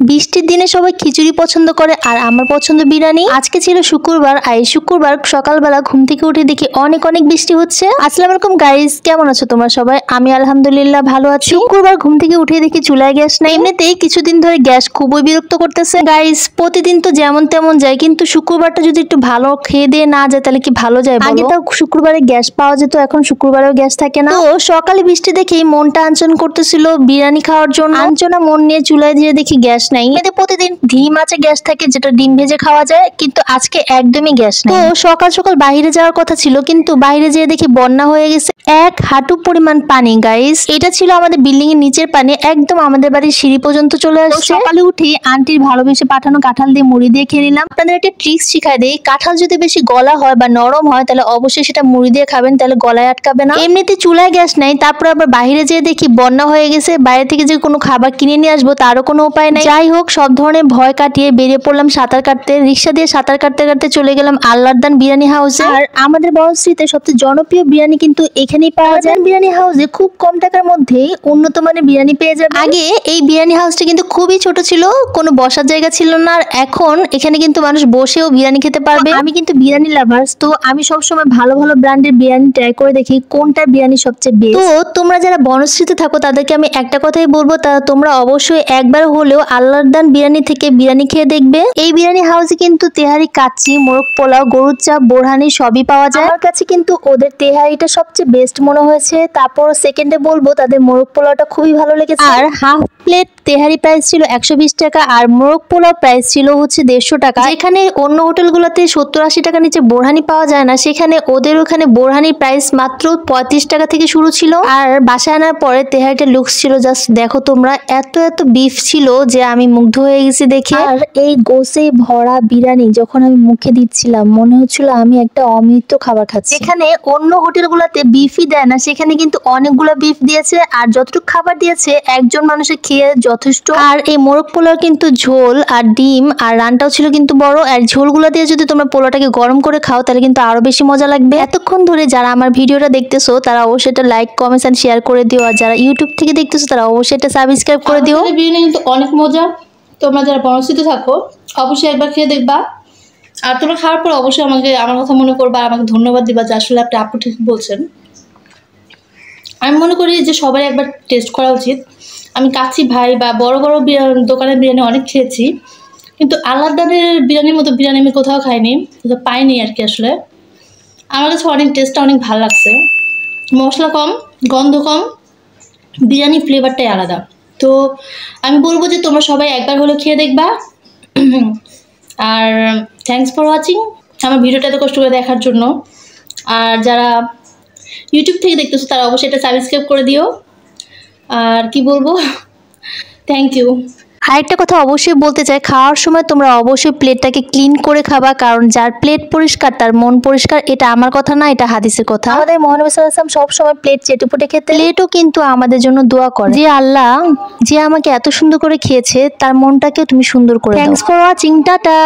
বৃষ্টির দিনে সবাই খিচুড়ি পছন্দ করে আর আমার পছন্দ বিরিয়ানি। আজকে ছিল শুক্রবার আর এই শুক্রবার সকালবেলা ঘুম থেকে উঠে দেখি অনেক অনেক বৃষ্টি হচ্ছে। আসসালামু আলাইকুম গাইস, কেমন আছো তোমরা সবাই? আমি আলহামদুলিল্লাহ ভালো আছি। শুক্রবার ঘুম থেকে উঠে দেখি চুলায় গ্যাস নাই। এমনিতেই কিছুদিন ধরে গ্যাস খুবই বিরক্ত করতেছে গাইস। প্রতিদিন তো যেমন তেমন যায়, কিন্তু শুক্রবারটা যদি একটু ভালো খেয়ে দিয়ে না যায় তাহলে কি ভালো যায়? আগে তো শুক্রবারে গ্যাস পাওয়া যেত, এখন শুক্রবারেও গ্যাস থাকে না। তো সকালে বৃষ্টি দেখেই মনটা আনচন করতেছিল বিরিয়ানি খাওয়ার জন্য। আনচনা মন নিয়ে চুলায় দিয়ে দেখি গ্যাস নাই। এতে প্রতিদিন ডিম আছে গ্যাস থাকে, যেটা ডিম ভেজে খাওয়া যায়, কিন্তু আজকে একদমই গ্যাস নাই। তো সকাল সকাল বাইরে যাওয়ার কথা ছিল, কিন্তু বাইরে যেয়ে দেখি বন্যা হয়ে গেছে, এক হাঁটু পরিমাণ পানি গাইস। এটা ছিল আমাদের বিল্ডিং এর নিচের পানি, একদম আমাদের বাড়ির সিঁড়ি পর্যন্ত চলে আসছে। সকালে উঠে আন্টির ভালোবেসে পাঠানো কাঁঠাল দিয়ে মুড়ি দিয়ে খেয়ে নিলাম। আপনাদের একটা ট্রিক্স শিখাই দেই, কাঁঠাল যদি বেশি গলা হয় বা নরম হয় তাহলে অবশ্যই সেটা মুড়ি দিয়ে খাবেন, তাহলে গলায় আটকাবে না। এমনিতে চুলায় গ্যাস নাই, তারপর আবার বাইরে যেয়ে দেখি বন্যা হয়ে গেছে। বাইরে থেকে যে কোনো খাবার কিনে নিয়ে আসবো তারও কোনো উপায় নাই। যাই হোক, সব ধরনের ভয় কাটিয়ে বেরিয়ে পড়লাম সাঁতার কাটতে। রিক্সা দিয়ে সাঁতার কাটতে কাটতে চলে গেলাম আল্লাহদান বিরিয়ানি হাউসে। আর আমাদের বড়শ্রীতে সবচেয়ে জনপ্রিয় বিরিয়ানি কিন্তু এখানেই পাওয়া যায়। বিরিয়ানি হাউসে খুব কম টাকার মধ্যেই উন্নত মানের বিরিয়ানি পেয়ে যাবে। আগে এই বিরিয়ানি হাউসটা কিন্তু খুবই ছোট ছিল, কোনো বসার জায়গা ছিল না, আর এখন এখানে কিন্তু মানুষ বসেও বিরিয়ানি খেতে পারবে। আমি কিন্তু বিরিয়ানি লাভার্স, তো আমি সবসময় ভালো ভালো ব্র্যান্ডের বিরিয়ানি ট্রাই করে দেখি কোনটা বিরিয়ানি সবচেয়ে বেস্ট। তো তোমরা যারা বনশ্রীতে থাকো তাদেরকে আমি একটা কথাই বলবো, তোমরা অবশ্যই একবার হলেও আল্লাহদান বিরিয়ানি থেকে বিরিয়ানি খেয়ে দেখবে। এই বিরিয়ানি হাউসে কিন্তু তেহারি, কাচ্চি, মোরগ পোলাও, গরুর চাপ, বোরহানি সবই পাওয়া যায়। আমার কাছে কিন্তু ওদের তেহারিটা সবচেয়ে বেস্ট মনে হয়েছে। তারপর সেকেন্ডে বলবো তাদের মোরগ পোলাওটা খুবই ভালো লেগেছে। আর হাফ প্লেট তেহারি প্রাইস ছিল 120 টাকা আর মোরগ পোলাও প্রাইস ছিল হচ্ছে 150 টাকা। যেখানে অন্য হোটেলগুলোতে 70-80 টাকা নিচে বোরহানি পাওয়া যায় না, সেখানে ওদের ওখানে বোরহানির প্রাইস মাত্র 35 টাকা থেকে শুরু ছিল। আর বাসায় আনার পরে তেহারিটা লুকস ছিল জাস্ট দেখো তোমরা, এত এত বিফ ছিল যে আমি মুগ্ধ হয়ে গেছি দেখে। আর এই গোসে ভরা বিরিয়ানি যখন আমি মুখে দিচ্ছিলাম মনে হচ্ছিল আমি একটা অমৃত খাবার খাচ্ছি। এখানে অন্য হোটেলগুলোতে বিফই দেয় না, সেখানে কিন্তু অনেকগুলো বিফ দিয়েছে, আর যতটুকু খাবার দিয়েছে একজন মানুষের খেয়ে যথেষ্ট। আর এই মোরগ পোলাও কিন্তু ঝোল আর ডিম আর রানটাও ছিল কিন্তু বড়, আর ঝোলগুলো দিয়ে যদি তোমরা পোলাওটাকে গরম করে খাও তাহলে কিন্তু আরো বেশি মজা লাগবে। এতক্ষণ ধরে যারা আমার ভিডিওটা দেখতেছো তারা অবশ্যই এটা লাইক, কমেন্টস এন্ড শেয়ার করে দিও, আর যারা ইউটিউব থেকে দেখতেছো তারা অবশ্যই এটা সাবস্ক্রাইব করে দিও। বিরিয়ানি কিন্তু অনেক মজা, তোমরা যারা বনশ্রীতে থাকো অবশ্যই একবার খেয়ে দেখবা। আর তোমরা খাওয়ার পর অবশ্যই আমার কথা মনে করবা, আমাকে ধন্যবাদ দিবা যে আসলে আপনি আপু ঠিক বলছেন। আমি মনে করি যে সবাই একবার টেস্ট করা উচিত। আমি কাচ্চি ভাই বা বড় বড় দোকানের বিরিয়ানি অনেক খেয়েছি, কিন্তু আল্লাহদানের বিরিয়ানির মতো বিরিয়ানি আমি কোথাও খাইনি, কোথাও পাইনি আর কি। আসলে আমার কাছে অনেক টেস্টটা অনেক ভালো লাগছে, মশলা কম, গন্ধ কম, বিরিয়ানি ফ্লেভারটাই আলাদা। তো আমি বলবো যে তোমরা সবাই একবার হলেও খেয়ে দেখবা। আর থ্যাংকস ফর ওয়াচিং, আমার ভিডিওটা এত কষ্ট করে দেখার জন্য। আর যারা ইউটিউব থেকে দেখতেছো তারা অবশ্যই এটা সাবস্ক্রাইব করে দিও। আর কি বলবো, থ্যাংক ইউ। আরেকটা কথা অবশ্যই বলতে চাই, খাওয়ার সময় তোমরা অবশ্যই প্লেটটাকে ক্লিন করে খাবা, কারণ যার প্লেট পরিষ্কার তার মন পরিষ্কার। এটা আমার কথা না, এটা হাদিসের কথা। আমাদের মহানবী সাল্লাল্লাহু আলাইহি ওয়াসাল্লাম সব সময় প্লেট চেটেপুটে খেতে, প্লেটও কিন্তু আমাদের জন্য দোয়া করে যে আল্লাহ যে আমাকে এত সুন্দর করে খেয়েছে তার মনটাকেও তুমি সুন্দর করে দাও। Thanks for watching, tata.